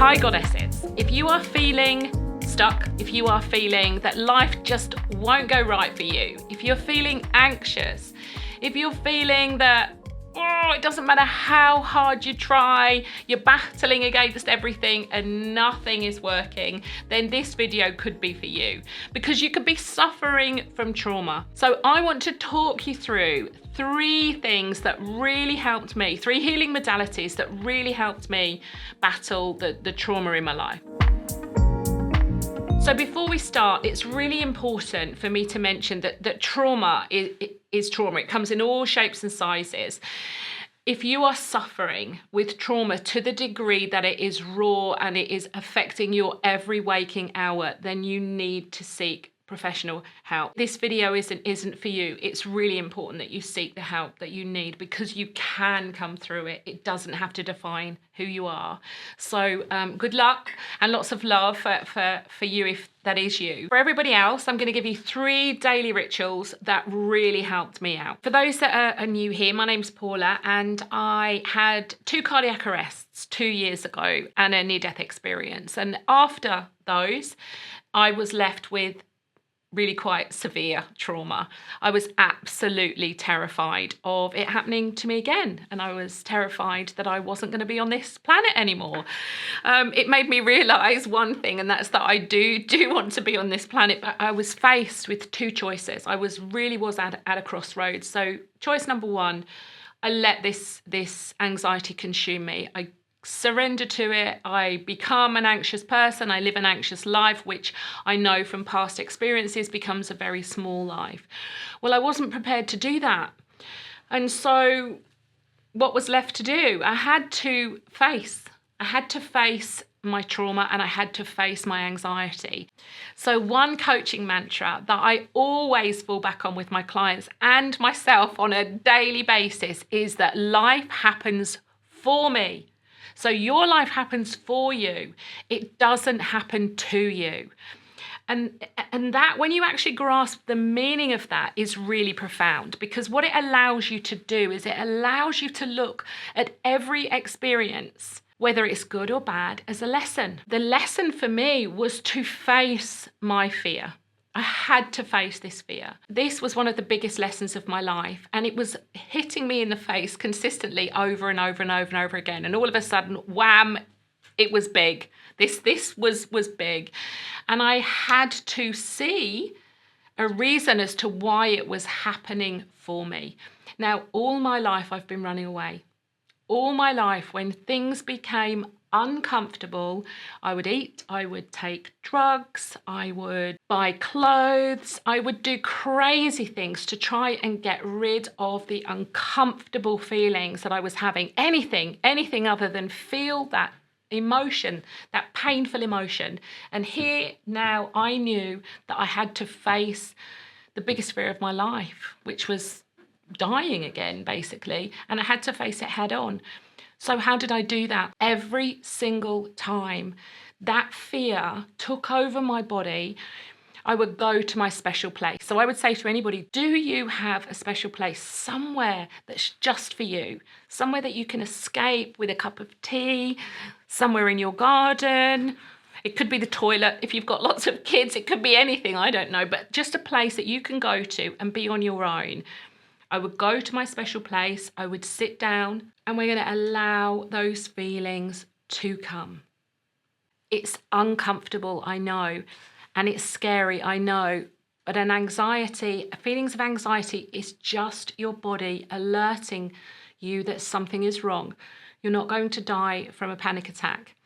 Hi goddesses, if you are feeling stuck, if you are feeling that life just won't go right for you, if you're feeling anxious, if you're feeling that it doesn't matter how hard you try, you're battling against everything and nothing is working, then this video could be for you, because you could be suffering from trauma. So I want to talk you through 3 things that really helped me, 3 healing modalities that really helped me battle the trauma in my life. So before we start, it's really important for me to mention that trauma is trauma. It comes in all shapes and sizes. If you are suffering with trauma to the degree that it is raw and it is affecting your every waking hour, then you need to seek professional help. This video isn't for you. It's really important that you seek the help that you need, because you can come through it. It doesn't have to define who you are. So good luck and lots of love for you if that is you. For everybody else, I'm going to give you 3 daily rituals that really helped me out. For those that are new here, my name's Paula, and I had 2 cardiac arrests 2 years ago and a near-death experience. And after those, I was left with really quite severe trauma. I was absolutely terrified of it happening to me again. And I was terrified that I wasn't going to be on this planet anymore. It made me realise one thing, and that's that I do want to be on this planet, but I was faced with 2 choices. I was at a crossroads. So choice number 1, I let this anxiety consume me. I surrender to it. I become an anxious person. I live an anxious life, which I know from past experiences becomes a very small life. Well, I wasn't prepared to do that. And so what was left to do? I had to face my trauma, and I had to face my anxiety. So one coaching mantra that I always fall back on with my clients and myself on a daily basis is that life happens for me. So your life happens for you. It doesn't happen to you. And that, when you actually grasp the meaning of that, is really profound, because what it allows you to do is it allows you to look at every experience, whether it's good or bad, as a lesson. The lesson for me was to face my fear. I had to face this fear. This was one of the biggest lessons of my life, and it was hitting me in the face consistently over and over and over and over again. And all of a sudden, wham, it was big. This was big. And I had to see a reason as to why it was happening for me. Now, all my life I've been running away. All my life, when things became uncomfortable, I would eat, I would take drugs, I would buy clothes, I would do crazy things to try and get rid of the uncomfortable feelings that I was having. Anything other than feel that emotion, that painful emotion. And here now I knew that I had to face the biggest fear of my life, which was dying again, basically, and I had to face it head on. So how did I do that? Every single time that fear took over my body, I would go to my special place. So I would say to anybody, do you have a special place somewhere that's just for you? Somewhere that you can escape with a cup of tea, somewhere in your garden. It could be the toilet. If you've got lots of kids, it could be anything, I don't know, but just a place that you can go to and be on your own. I would go to my special place, I would sit down, and we're going to allow those feelings to come. It's uncomfortable, I know, and it's scary, I know, but feelings of anxiety is just your body alerting you that something is wrong. You're not going to die from a panic attack.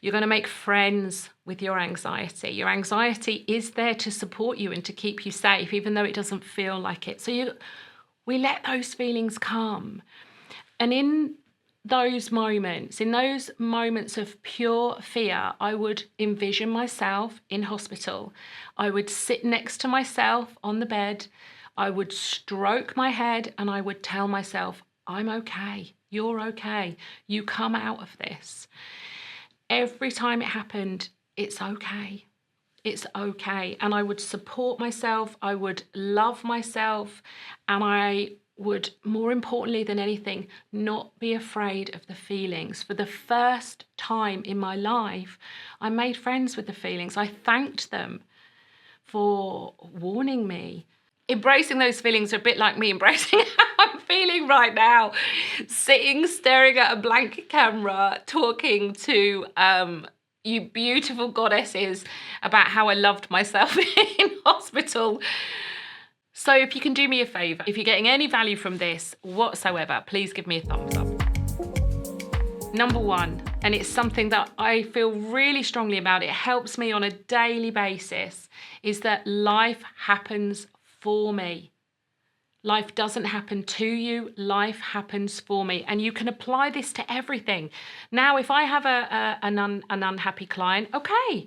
You're going to make friends with your anxiety. Your anxiety is there to support you and to keep you safe, even though it doesn't feel like it. So we let those feelings come. And in those moments of pure fear, I would envision myself in hospital. I would sit next to myself on the bed. I would stroke my head and I would tell myself, I'm okay. You're okay. You come out of this. Every time it happened, it's okay. It's okay. And I would support myself. I would love myself. And I would, more importantly than anything, not be afraid of the feelings. For the first time in my life, I made friends with the feelings. I thanked them for warning me. Embracing those feelings are a bit like me embracing how I'm feeling right now. Sitting, staring at a blank camera, talking to you beautiful goddesses about how I loved myself in hospital. So if you can do me a favour, if you're getting any value from this whatsoever, please give me a thumbs up. Number one, and it's something that I feel really strongly about, it helps me on a daily basis, is that life happens for me. Life doesn't happen to you, life happens for me. And you can apply this to everything. Now, if I have an unhappy client, okay,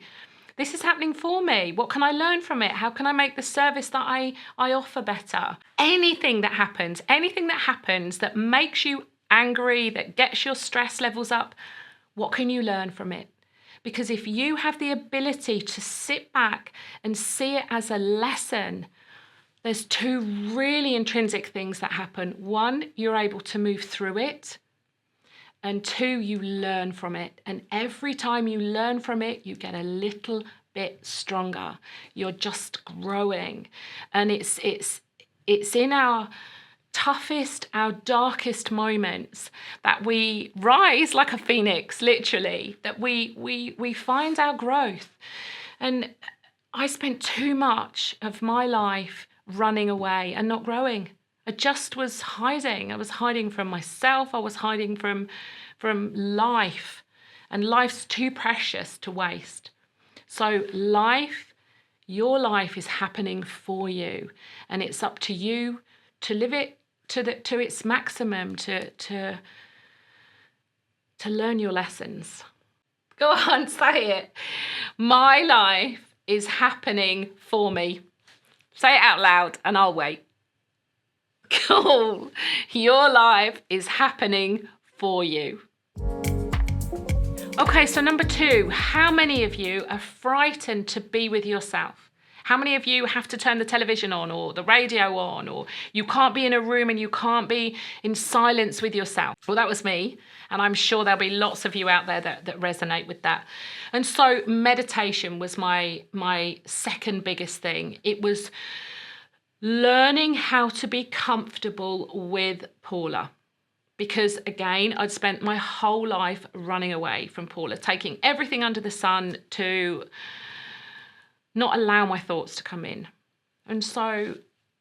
this is happening for me. What can I learn from it? How can I make the service that I offer better? Anything that happens that makes you angry, that gets your stress levels up, what can you learn from it? Because if you have the ability to sit back and see it as a lesson, there's two really intrinsic things that happen. One, you're able to move through it. And two, you learn from it. And every time you learn from it, you get a little bit stronger. You're just growing. And it's in our toughest, our darkest moments that we rise like a phoenix, literally, that we find our growth. And I spent too much of my life running away and not growing. I just was hiding. I was hiding from myself. I was hiding from life. And life's too precious to waste. So your life is happening for you. And it's up to you to live it to its maximum, to learn your lessons. Go on, say it. My life is happening for me. Say it out loud and I'll wait. Cool. Your life is happening for you. Okay, so number two, how many of you are frightened to be with yourself? How many of you have to turn the television on or the radio on, or you can't be in a room and you can't be in silence with yourself? Well, that was me. And I'm sure there'll be lots of you out there that resonate with that. And so meditation was my second biggest thing. It was learning how to be comfortable with Paula. Because again, I'd spent my whole life running away from Paula, taking everything under the sun to not allow my thoughts to come in. And so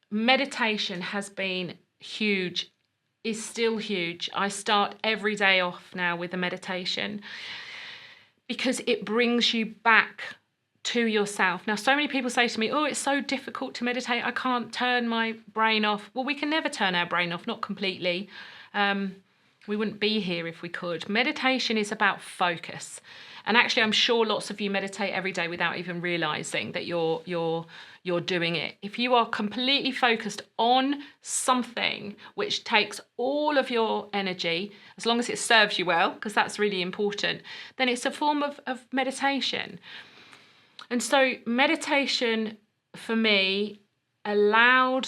meditation has been huge, is still huge. I start every day off now with a meditation because it brings you back to yourself. Now, so many people say to me, oh, it's so difficult to meditate. I can't turn my brain off. Well, we can never turn our brain off, not completely. We wouldn't be here if we could. Meditation is about focus. And actually, I'm sure lots of you meditate every day without even realizing that you're doing it. If you are completely focused on something which takes all of your energy, as long as it serves you well, because that's really important, then it's a form of meditation. And so meditation for me allowed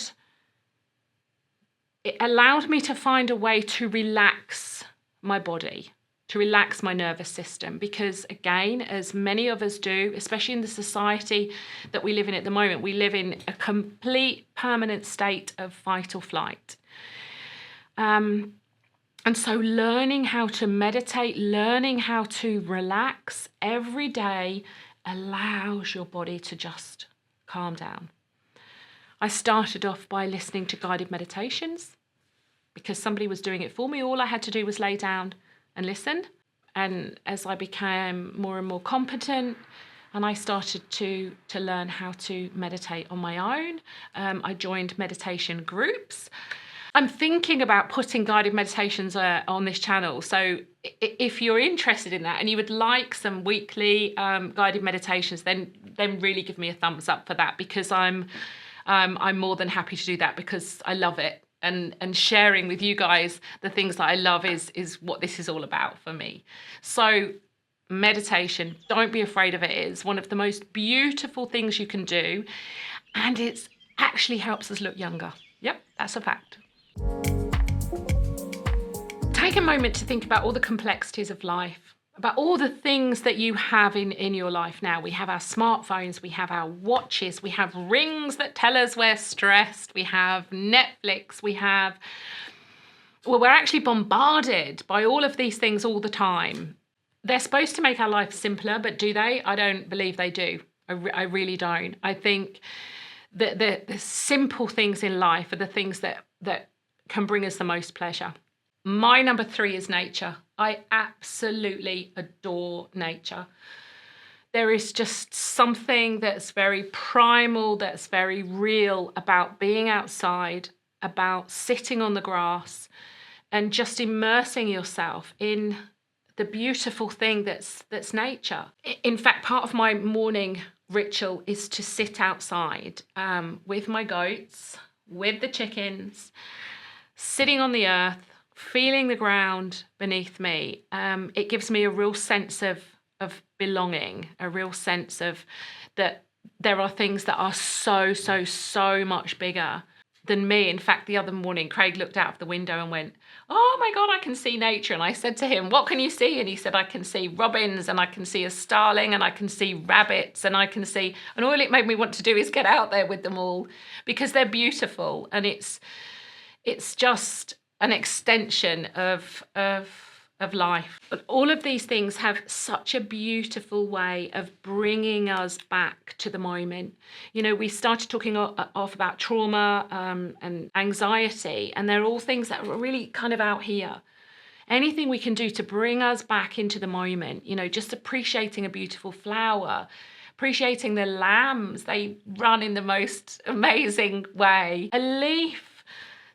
me to find a way to relax my body, to relax my nervous system, because again, as many of us do, especially in the society that we live in at the moment, we live in a complete permanent state of fight or flight. And so learning how to meditate, learning how to relax every day allows your body to just calm down. I started off by listening to guided meditations because somebody was doing it for me. All I had to do was lay down and listen. And as I became more and more competent and I started to learn how to meditate on my own, I joined meditation groups. I'm thinking about putting guided meditations on this channel. So if you're interested in that and you would like some weekly guided meditations, then really give me a thumbs up for that, because I'm more than happy to do that because I love it. And sharing with you guys the things that I love is what this is all about for me. So meditation, don't be afraid of it. It's one of the most beautiful things you can do. And it actually helps us look younger. Yep, that's a fact. Take a moment to think about all the complexities of life, about all the things that you have in your life now. We have our smartphones, we have our watches, we have rings that tell us we're stressed, we have Netflix, we're actually bombarded by all of these things all the time. They're supposed to make our life simpler, but do they? I don't believe they do. I really don't. I think that the simple things in life are the things that can bring us the most pleasure. My number 3 is nature. I absolutely adore nature. There is just something that's very primal, that's very real about being outside, about sitting on the grass and just immersing yourself in the beautiful thing that's nature. In fact, part of my morning ritual is to sit outside with my goats, with the chickens, sitting on the earth, feeling the ground beneath me. It gives me a real sense of belonging, a real sense of that there are things that are so much bigger than me. In fact, the other morning, Craig looked out of the window and went, "Oh my God, I can see nature." And I said to him, "What can you see?" And he said, "I can see robins and I can see a starling and I can see rabbits and I can see," and all it made me want to do is get out there with them all because they're beautiful. And it's just an extension of life. But all of these things have such a beautiful way of bringing us back to the moment. You know, we started talking off about trauma and anxiety, and they're all things that are really kind of out here. Anything we can do to bring us back into the moment, you know, just appreciating a beautiful flower, appreciating the lambs, they run in the most amazing way. A leaf,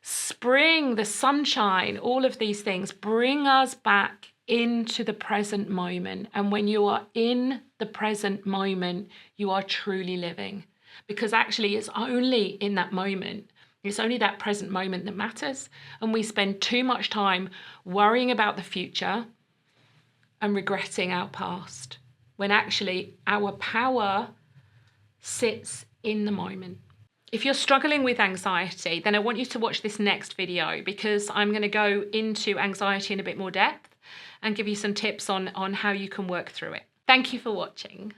spring, the sunshine, all of these things bring us back into the present moment. And when you are in the present moment, you are truly living, because actually it's only in that moment, it's only that present moment that matters. And we spend too much time worrying about the future and regretting our past, when actually our power sits in the moment. If you're struggling with anxiety, then I want you to watch this next video, because I'm going to go into anxiety in a bit more depth and give you some tips on how you can work through it. Thank you for watching.